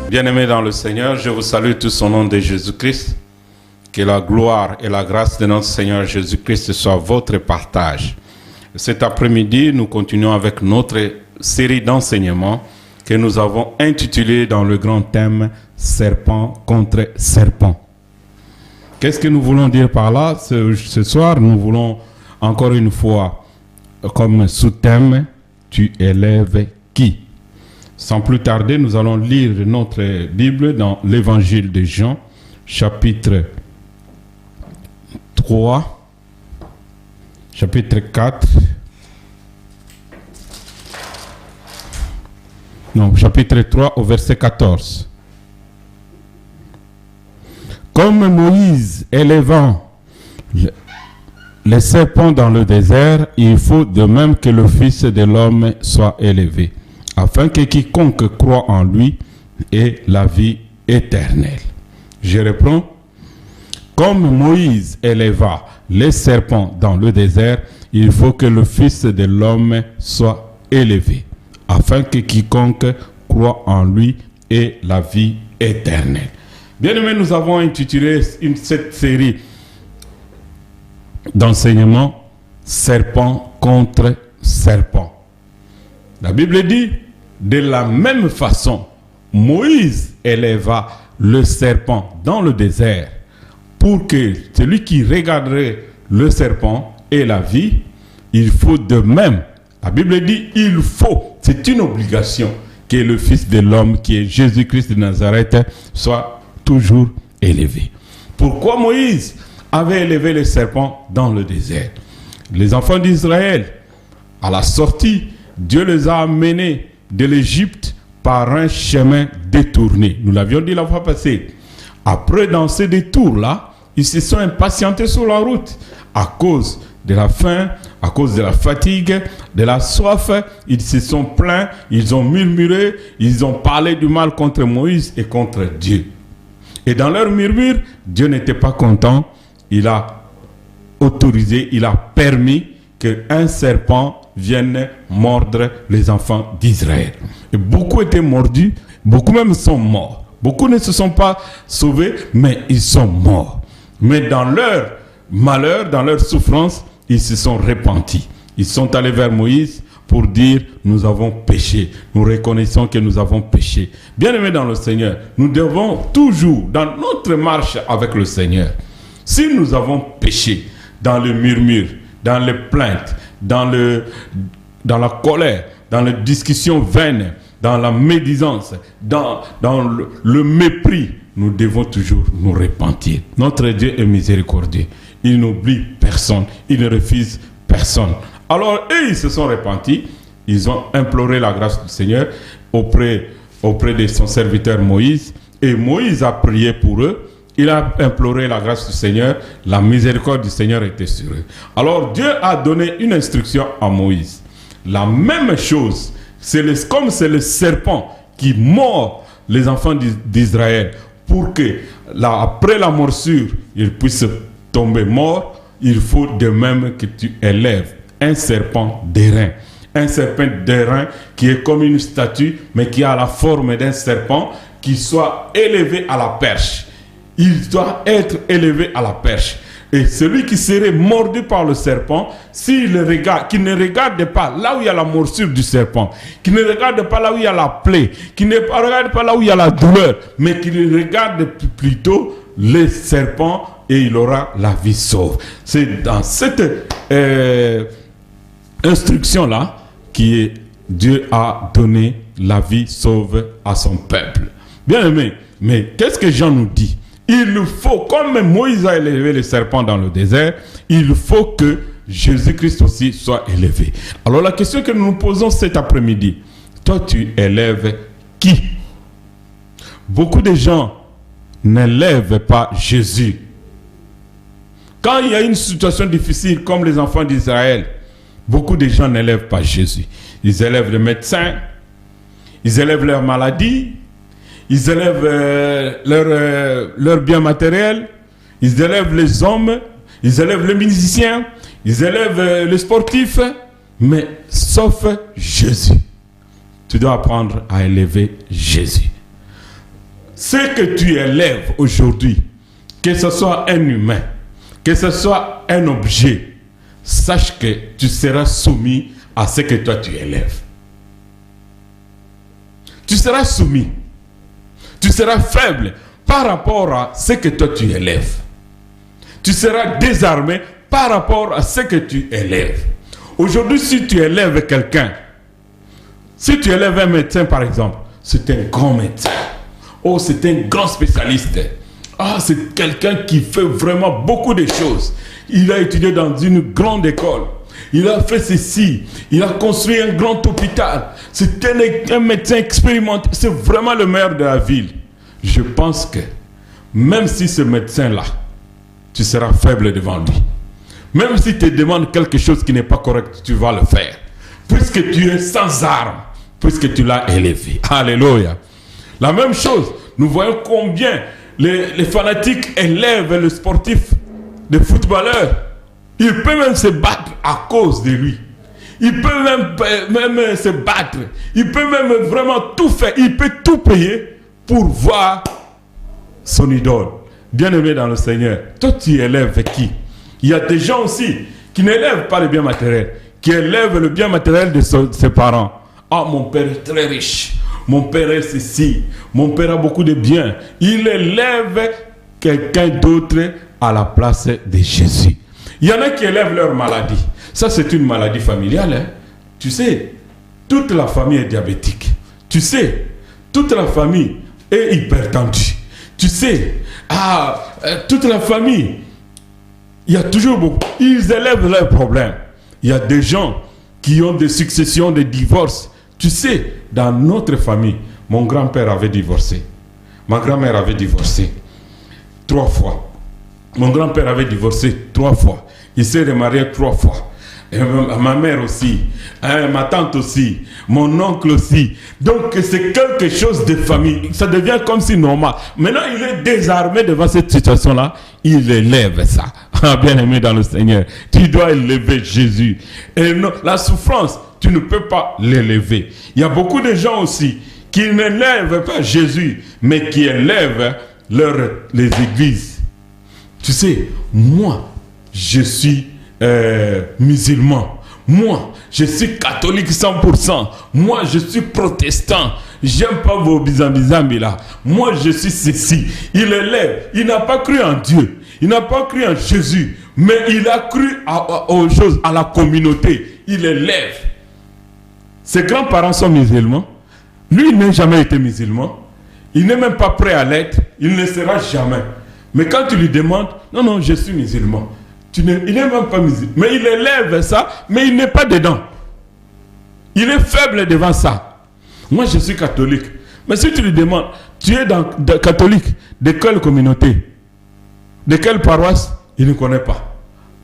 Bien-aimés dans le Seigneur, je vous salue tous au nom de Jésus-Christ. Que la gloire et la grâce de notre Seigneur Jésus-Christ soient votre partage. Cet après-midi, nous continuons avec notre série d'enseignements que nous avons intitulée dans le grand thème « Serpent contre serpent ». Qu'est-ce que nous voulons dire par là? Ce soir, nous voulons encore une fois, comme sous-thème, « Tu élèves qui ?» Sans plus tarder, nous allons lire notre Bible dans l'Évangile de Jean, chapitre 3, chapitre 4, non, chapitre 3 au verset 14. Comme Moïse élevant les serpents dans le désert, il faut de même que le Fils de l'homme soit élevé, afin que quiconque croit en lui ait la vie éternelle. Je reprends. Comme Moïse éleva les serpents dans le désert, il faut que le Fils de l'homme soit élevé, afin que quiconque croit en lui ait la vie éternelle. Bien-aimés, nous avons intitulé cette série d'enseignements « Serpent contre serpent ». La Bible dit, de la même façon, Moïse éleva le serpent dans le désert pour que celui qui regarderait le serpent ait la vie. Il faut de même, la Bible dit, il faut, c'est une obligation que le Fils de l'homme, qui est Jésus-Christ de Nazareth, soit toujours élevé. Pourquoi Moïse avait élevé le serpent dans le désert? Les enfants d'Israël, à la sortie, Dieu les a amenés de l'Égypte par un chemin détourné. Nous l'avions dit la fois passée. Après, dans ces détours-là, ils se sont impatientés sur la route à cause de la faim, à cause de la fatigue, de la soif. Ils se sont plaints, ils ont murmuré, ils ont parlé du mal contre Moïse et contre Dieu. Et dans leur murmure, Dieu n'était pas content. Il a autorisé, il a permis qu'un serpent vienne mordre les enfants d'Israël. Et beaucoup étaient mordus, beaucoup même sont morts. Beaucoup ne se sont pas sauvés, mais ils sont morts. Mais dans leur malheur, dans leur souffrance, ils se sont repentis. Ils sont allés vers Moïse pour dire, nous avons péché. Nous reconnaissons que nous avons péché. Bien-aimés dans le Seigneur, nous devons toujours, dans notre marche avec le Seigneur, si nous avons péché dans le murmure, dans les plaintes, dans la colère, dans les discussions vaines, dans la médisance, dans le mépris, nous devons toujours nous repentir. Notre Dieu est miséricordieux. Il n'oublie personne. Il ne refuse personne. Alors, eux, ils se sont repentis. Ils ont imploré la grâce du Seigneur auprès de son serviteur Moïse. Et Moïse a prié pour eux. Il a imploré la grâce du Seigneur. La miséricorde du Seigneur était sur eux. Alors, Dieu a donné une instruction à Moïse. La même chose, comme c'est le serpent qui mord les enfants d'Israël pour que, après la morsure, ils puissent tomber morts, il faut de même que tu élèves un serpent d'airain. Un serpent d'airain qui est comme une statue, mais qui a la forme d'un serpent, qui soit élevé à la perche. Il doit être élevé à la perche. Et celui qui serait mordu par le serpent, s'il le regarde, qui ne regarde pas là où il y a la morsure du serpent, qui ne regarde pas là où il y a la plaie, qui ne regarde pas là où il y a la douleur, mais qui regarde plutôt le serpent et il aura la vie sauve. C'est dans cette instruction-là que Dieu a donné la vie sauve à son peuple. Bien aimé, mais qu'est-ce que Jean nous dit? Il faut, comme Moïse a élevé le serpent dans le désert, il faut que Jésus-Christ aussi soit élevé. Alors la question que nous nous posons cet après-midi, toi tu élèves qui? Beaucoup de gens n'élèvent pas Jésus. Quand il y a une situation difficile comme les enfants d'Israël, beaucoup de gens n'élèvent pas Jésus. Ils élèvent les médecins, ils élèvent leurs maladies, ils élèvent leurs biens matériels, ils élèvent les hommes, ils élèvent les musiciens, ils élèvent les sportifs, mais sauf Jésus. Tu dois apprendre à élever Jésus. ce que tu élèves aujourd'hui, que ce soit un humain, que ce soit un objet, sache que tu seras soumis à ce que toi tu élèves. Tu seras soumis. Tu seras faible par rapport à ce que toi tu élèves. Tu seras désarmé par rapport à ce que tu élèves. Aujourd'hui, si tu élèves quelqu'un, si tu élèves un médecin par exemple, c'est un grand médecin. Oh, c'est un grand spécialiste. Ah, c'est quelqu'un qui fait vraiment beaucoup de choses. Il a étudié dans une grande école. Il a fait ceci. Il a construit un grand hôpital. C'est un médecin expérimenté. C'est vraiment le meilleur de la ville. Je pense que même si ce médecin-là, tu seras faible devant lui. Même si tu te demandes quelque chose qui n'est pas correct, tu vas le faire. Puisque tu es sans armes, puisque tu l'as élevé. Alléluia. La même chose, nous voyons combien les fanatiques élèvent le sportif, le footballeur. Il peut même se battre à cause de lui. Il peut même se battre. Il peut même vraiment tout faire. Il peut tout payer pour voir son idole. Bien-aimé dans le Seigneur, toi tu élèves qui? Il y a des gens aussi qui n'élèvent pas le bien matériel, qui élèvent le bien matériel de ses parents. Ah, mon père est très riche. Mon père est ceci. Mon père a beaucoup de biens. Il élève quelqu'un d'autre à la place de Jésus. Il y en a qui élèvent leur maladie. Ça, c'est une maladie familiale. Hein? Tu sais, toute la famille est diabétique. Tu sais, toute la famille est hypertendue. Tu sais, toute la famille, il y a toujours beaucoup. Ils élèvent leurs problèmes. Il y a des gens qui ont des successions de divorces. Tu sais, dans notre famille, mon grand-père avait divorcé. Ma grand-mère avait divorcé 3 fois. Mon grand-père avait divorcé 3 fois. Il s'est remarié 3 fois. Et ma mère aussi, ma tante aussi, mon oncle aussi. Donc c'est quelque chose de famille. Ça devient comme si normal. Maintenant, il est désarmé devant cette situation-là. Il élève ça. Bien aimé dans le Seigneur, tu dois élever Jésus. Et non, la souffrance, tu ne peux pas l'élever. Il y a beaucoup de gens aussi qui n'élèvent pas Jésus, mais qui élèvent les églises. Tu sais, moi, je suis musulman. Moi, je suis catholique 100%. Moi, je suis protestant. J'aime pas vos bizambizambi là. Moi, je suis ceci. Il élève. Il n'a pas cru en Dieu. Il n'a pas cru en Jésus. Mais il a cru aux choses, à la communauté. Il élève. Ses grands-parents sont musulmans. Lui, il n'a jamais été musulman. Il n'est même pas prêt à l'être. Il ne sera jamais. Mais quand tu lui demandes, non, je suis musulman. Il n'est même pas musulman. Mais il élève ça, mais il n'est pas dedans. Il est faible devant ça. Moi, je suis catholique. Mais si tu lui demandes, tu es catholique, de quelle communauté? De quelle paroisse? Il ne connaît pas.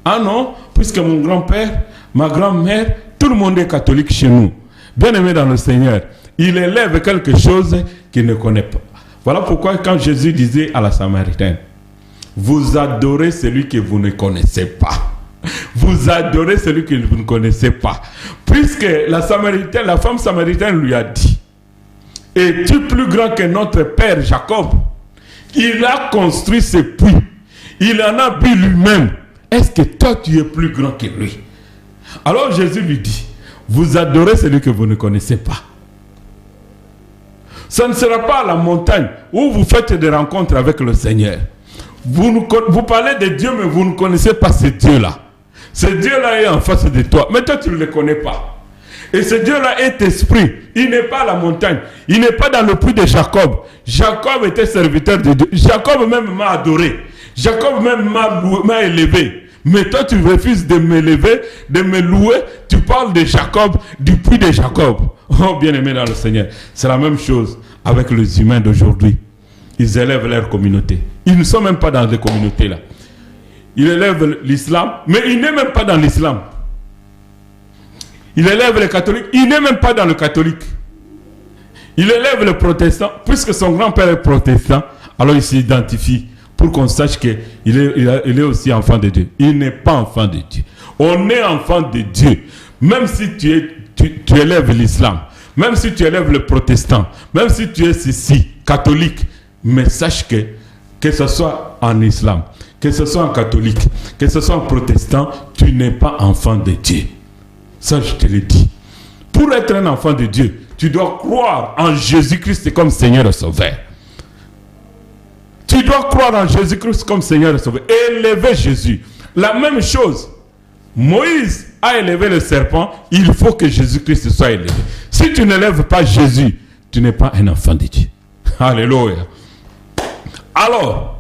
Ah non, puisque mon grand-père, ma grand-mère, tout le monde est catholique chez nous. Bien aimé dans le Seigneur, il élève quelque chose qu'il ne connaît pas. Voilà pourquoi quand Jésus disait à la Samaritaine, vous adorez celui que vous ne connaissez pas. Vous adorez celui que vous ne connaissez pas. Puisque la femme samaritaine lui a dit, es-tu plus grand que notre père Jacob? Il a construit ce puits. Il en a bu lui-même. Est-ce que toi tu es plus grand que lui? Alors Jésus lui dit, vous adorez celui que vous ne connaissez pas. Ça ne sera pas à la montagne où vous faites des rencontres avec le Seigneur. Vous parlez de Dieu, mais vous ne connaissez pas ce Dieu-là. Ce Dieu-là est en face de toi, mais toi tu ne le connais pas. Et ce Dieu-là est esprit. Il n'est pas à la montagne. Il n'est pas dans le puits de Jacob. Jacob était serviteur de Dieu. Jacob même m'a adoré. Jacob même m'a élevé. Mais toi, tu refuses de m'élever, de me louer. Tu parles de Jacob, du puits de Jacob. Oh, bien-aimé dans le Seigneur. C'est la même chose avec les humains d'aujourd'hui. Ils élèvent leur communauté. Ils ne sont même pas dans les communautés là. Ils élèvent l'islam, mais il n'est même pas dans l'islam. Il élève les catholiques, il n'est même pas dans le catholique. Il élève le protestant, puisque son grand-père est protestant, alors il s'identifie pour qu'on sache qu'il est aussi enfant de Dieu. Il n'est pas enfant de Dieu. On est enfant de Dieu. Même si tu élèves l'islam, même si tu élèves le protestant, même si tu es ici, catholique, Mais sache que ce soit en islam, que ce soit en catholique, que ce soit en protestant, tu n'es pas enfant de Dieu. Ça, je te le dis. Pour être un enfant de Dieu, tu dois croire en Jésus-Christ comme Seigneur et Sauveur. Tu dois croire en Jésus-Christ comme Seigneur et Sauveur. Élever Jésus. La même chose. Moïse a élevé le serpent, il faut que Jésus-Christ soit élevé. Si tu n'élèves pas Jésus, tu n'es pas un enfant de Dieu. Alléluia. Alors,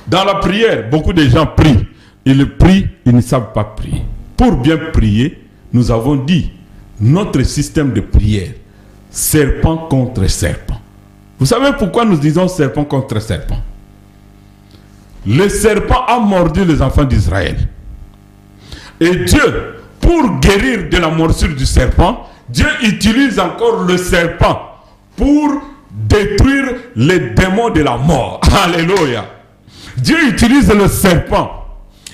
dans la prière, beaucoup de gens prient. Ils prient, ils ne savent pas prier. Pour bien prier, nous avons dit, notre système de prière, serpent contre serpent. Vous savez pourquoi nous disons serpent contre serpent? Le serpent a mordu les enfants d'Israël. Et Dieu, pour guérir de la morsure du serpent, Dieu utilise encore le serpent pour détruire les démons de la mort. Alléluia. Dieu utilise le serpent.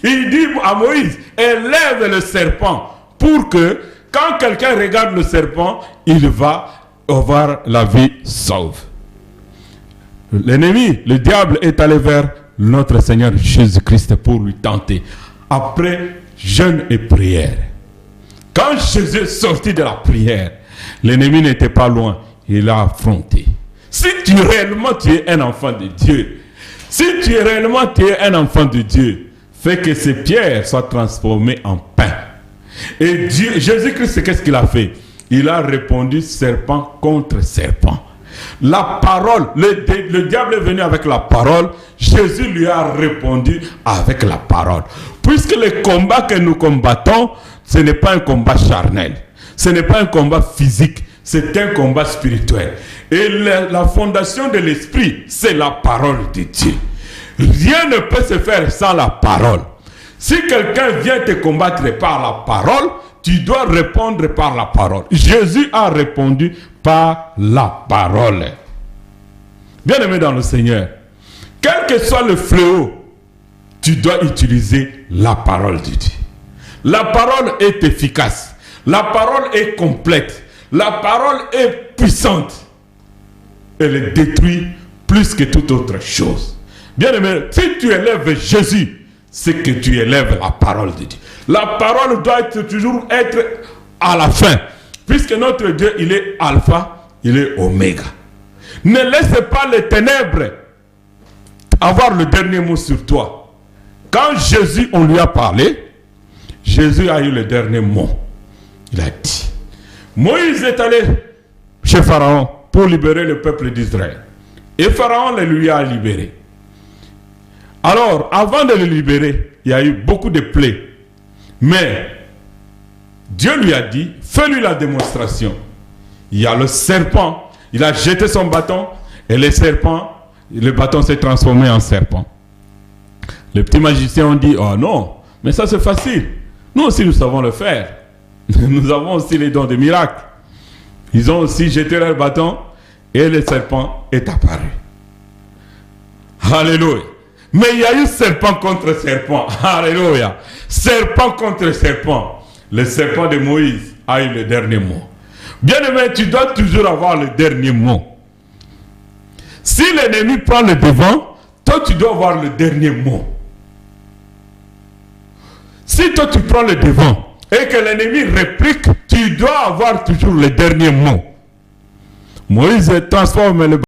Il dit à Moïse, élève le serpent pour que quand quelqu'un regarde le serpent, il va avoir la vie sauve. L'ennemi, le diable, est allé vers notre Seigneur Jésus-Christ pour lui tenter. Après jeûne et prière. Quand Jésus est sorti de la prière, l'ennemi n'était pas loin. Il l'a affronté. Si réellement tu es un enfant de Dieu, si réellement tu es un enfant de Dieu, fais que ces pierres soient transformées en pain. Et Dieu, Jésus-Christ, qu'est-ce qu'il a fait? Il a répondu serpent contre serpent. La parole, le diable est venu avec la parole, Jésus lui a répondu avec la parole. Puisque le combat que nous combattons, ce n'est pas un combat charnel, ce n'est pas un combat physique, c'est un combat spirituel. Et la fondation de l'esprit, c'est la parole de Dieu. Rien ne peut se faire sans la parole. Si quelqu'un vient te combattre par la parole, tu dois répondre par la parole. Jésus a répondu par la parole. Bien-aimé dans le Seigneur, quel que soit le fléau, tu dois utiliser la parole de Dieu. La parole est efficace. La parole est complète. La parole est puissante. Elle détruit plus que toute autre chose. Bien-aimé, si tu élèves Jésus, c'est que tu élèves la parole de Dieu. La parole doit toujours être à la fin. Puisque notre Dieu, il est alpha, il est oméga. Ne laisse pas les ténèbres avoir le dernier mot sur toi. Quand Jésus, on lui a parlé, Jésus a eu le dernier mot. Il a dit. Moïse est allé chez Pharaon pour libérer le peuple d'Israël. Et Pharaon lui a libéré. Alors, avant de le libérer, il y a eu beaucoup de plaies. Mais Dieu lui a dit, fais-lui la démonstration. Il y a le serpent. Il a jeté son bâton et le bâton s'est transformé en serpent. Les petits magiciens ont dit, oh non, mais ça c'est facile. Nous aussi nous savons le faire. Nous avons aussi les dons de miracles. Ils ont aussi jeté leur bâton et le serpent est apparu. Alléluia. Mais il y a eu serpent contre serpent. Alléluia. Serpent contre serpent. Le serpent de Moïse a eu le dernier mot. Bien-aimé, tu dois toujours avoir le dernier mot. Si l'ennemi prend le devant, toi tu dois avoir le dernier mot. Si toi tu prends le devant et que l'ennemi réplique, tu dois avoir toujours le dernier mot. Moïse transforme le